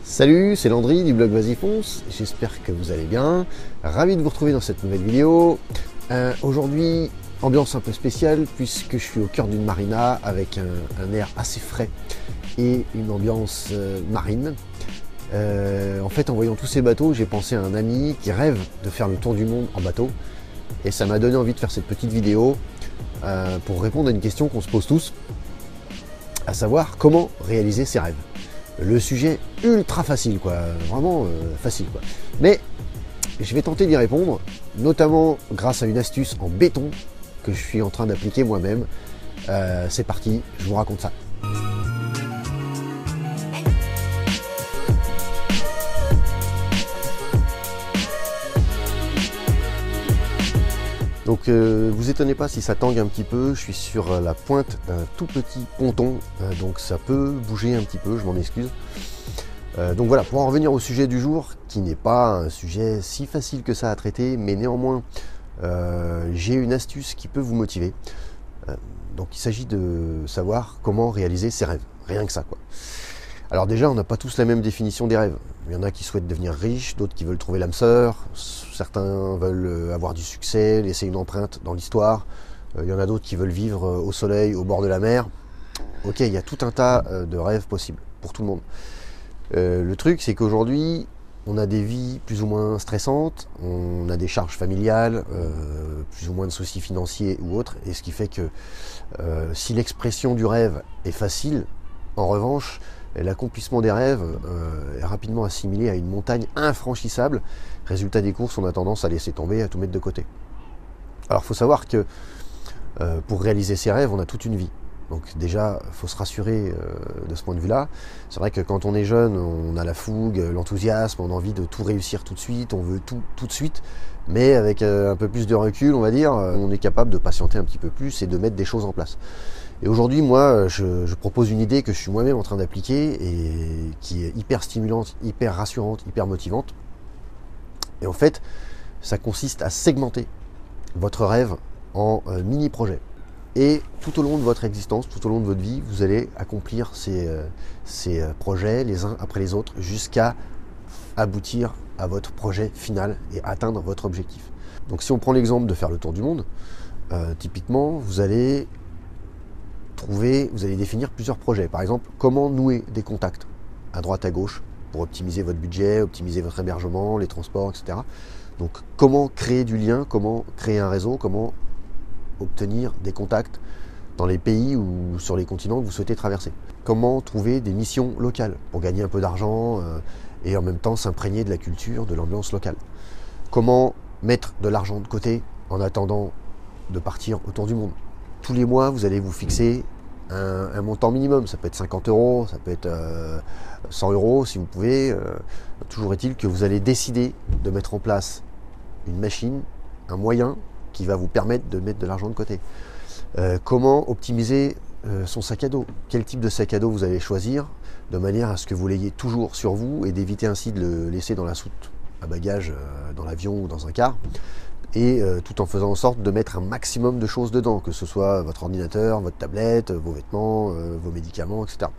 Salut, c'est Landry du blog Vas-y Fonce, j'espère que vous allez bien. Ravi de vous retrouver dans cette nouvelle vidéo. Aujourd'hui, ambiance un peu spéciale puisque je suis au cœur d'une marina avec un air assez frais et une ambiance marine. En fait, en voyant tous ces bateaux, j'ai pensé à un ami qui rêve de faire le tour du monde en bateau. Et ça m'a donné envie de faire cette petite vidéo pour répondre à une question qu'on se pose tous, à savoir comment réaliser ses rêves. Le sujet ultra facile, quoi, vraiment facile, quoi. Mais je vais tenter d'y répondre, notamment grâce à une astuce en béton que je suis en train d'appliquer moi-même. C'est parti, je vous raconte ça. Donc vous étonnez pas si ça tangue un petit peu, je suis sur la pointe d'un tout petit ponton, donc ça peut bouger un petit peu, je m'en excuse. Donc voilà, pour en revenir au sujet du jour, qui n'est pas un sujet si facile que ça à traiter, mais néanmoins j'ai une astuce qui peut vous motiver. Donc il s'agit de savoir comment réaliser ses rêves, rien que ça, quoi. Alors déjà, on n'a pas tous la même définition des rêves. Il y en a qui souhaitent devenir riches, d'autres qui veulent trouver l'âme sœur, certains veulent avoir du succès, laisser une empreinte dans l'histoire, il y en a d'autres qui veulent vivre au soleil, au bord de la mer. Ok, il y a tout un tas de rêves possibles pour tout le monde. Le truc, c'est qu'aujourd'hui, on a des vies plus ou moins stressantes, on a des charges familiales, plus ou moins de soucis financiers ou autres, et ce qui fait que si l'expression du rêve est facile, en revanche, l'accomplissement des rêves est rapidement assimilé à une montagne infranchissable. Résultat des courses, on a tendance à laisser tomber, à tout mettre de côté. Alors il faut savoir que pour réaliser ses rêves, on a toute une vie. Donc déjà, il faut se rassurer de ce point de vue-là. C'est vrai que quand on est jeune, on a la fougue, l'enthousiasme, on a envie de tout réussir tout de suite, on veut tout de suite. Mais avec un peu plus de recul, on va dire, on est capable de patienter un petit peu plus et de mettre des choses en place. Et aujourd'hui, moi, je propose une idée que je suis moi-même en train d'appliquer et qui est hyper stimulante, hyper rassurante, hyper motivante. Et en fait, ça consiste à segmenter votre rêve en mini-projets. Et tout au long de votre existence, tout au long de votre vie, vous allez accomplir ces projets les uns après les autres jusqu'à aboutir à votre projet final et atteindre votre objectif. Donc si on prend l'exemple de faire le tour du monde, typiquement, vous allez définir plusieurs projets. Par exemple, comment nouer des contacts à droite à gauche pour optimiser votre budget, optimiser votre hébergement, les transports, etc. Donc comment créer du lien, comment créer un réseau, comment obtenir des contacts dans les pays ou sur les continents que vous souhaitez traverser. Comment trouver des missions locales pour gagner un peu d'argent et en même temps s'imprégner de la culture, de l'ambiance locale. Comment mettre de l'argent de côté en attendant de partir autour du monde. Tous les mois, vous allez vous fixer un montant minimum. Ça peut être 50 €, ça peut être 100 € si vous pouvez. Toujours est-il que vous allez décider de mettre en place une machine, un moyen qui va vous permettre de mettre de l'argent de côté. Comment optimiser son sac à dos? Quel type de sac à dos vous allez choisir de manière à ce que vous l'ayez toujours sur vous et d'éviter ainsi de le laisser dans la soute à bagages dans l'avion ou dans un car. Et tout en faisant en sorte de mettre un maximum de choses dedans, que ce soit votre ordinateur, votre tablette, vos vêtements, vos médicaments, etc.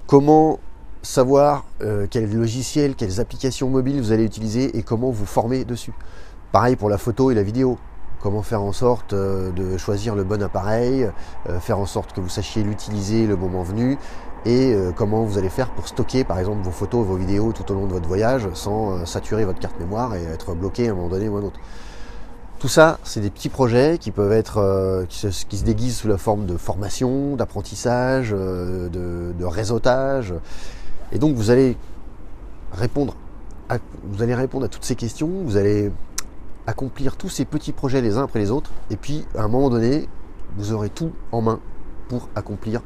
Comment savoir quels logiciels, quelles applications mobiles vous allez utiliser et comment vous former dessus. Pareil pour la photo et la vidéo. Comment faire en sorte de choisir le bon appareil, faire en sorte que vous sachiez l'utiliser le moment venu, et comment vous allez faire pour stocker par exemple vos photos, vos vidéos tout au long de votre voyage sans saturer votre carte mémoire et être bloqué à un moment donné ou à un autre. Tout ça, c'est des petits projets qui peuvent être qui se déguisent sous la forme de formation, d'apprentissage, de réseautage. Et donc vous allez répondre à toutes ces questions, vous allez accomplir tous ces petits projets les uns après les autres, et puis à un moment donné, vous aurez tout en main pour accomplir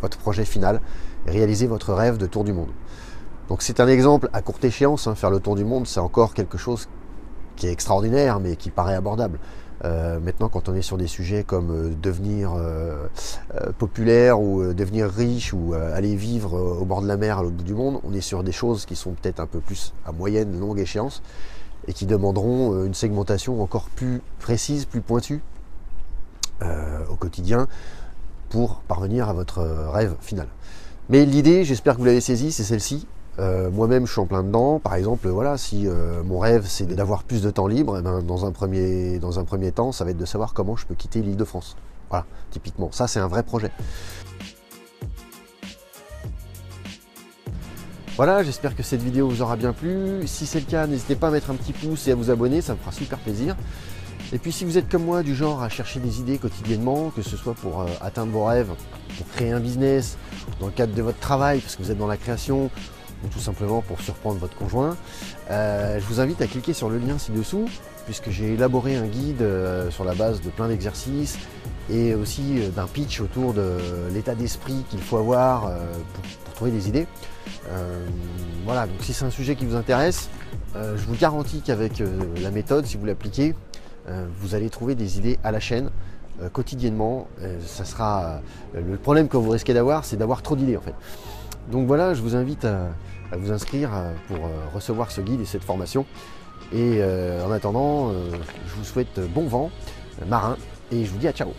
votre projet final et réaliser votre rêve de tour du monde. Donc c'est un exemple à courte échéance, hein. Faire le tour du monde, c'est encore quelque chose qui est extraordinaire, mais qui paraît abordable. Maintenant, quand on est sur des sujets comme devenir populaire ou devenir riche ou aller vivre au bord de la mer à l'autre bout du monde, on est sur des choses qui sont peut-être un peu plus à moyenne, longue échéance et qui demanderont une segmentation encore plus précise, plus pointue au quotidien pour parvenir à votre rêve final. Mais l'idée, j'espère que vous l'avez saisie, c'est celle-ci. Moi-même, je suis en plein dedans. Par exemple, voilà, si mon rêve, c'est d'avoir plus de temps libre, eh ben, dans un premier temps, ça va être de savoir comment je peux quitter l'Île-de-France. Voilà, typiquement. Ça, c'est un vrai projet. Voilà, j'espère que cette vidéo vous aura bien plu. Si c'est le cas, n'hésitez pas à mettre un petit pouce et à vous abonner, ça me fera super plaisir. Et puis si vous êtes comme moi, du genre à chercher des idées quotidiennement, que ce soit pour atteindre vos rêves, pour créer un business, dans le cadre de votre travail, parce que vous êtes dans la création, ou tout simplement pour surprendre votre conjoint, je vous invite à cliquer sur le lien ci-dessous, puisque j'ai élaboré un guide sur la base de plein d'exercices et aussi d'un pitch autour de l'état d'esprit qu'il faut avoir pour trouver des idées. Voilà, donc si c'est un sujet qui vous intéresse, je vous garantis qu'avec la méthode, si vous l'appliquez, vous allez trouver des idées à la chaîne quotidiennement. Ça sera le problème que vous risquez d'avoir, c'est d'avoir trop d'idées en fait. Donc voilà, je vous invite à vous inscrire pour recevoir ce guide et cette formation. Et en attendant, je vous souhaite bon vent marin et je vous dis à ciao.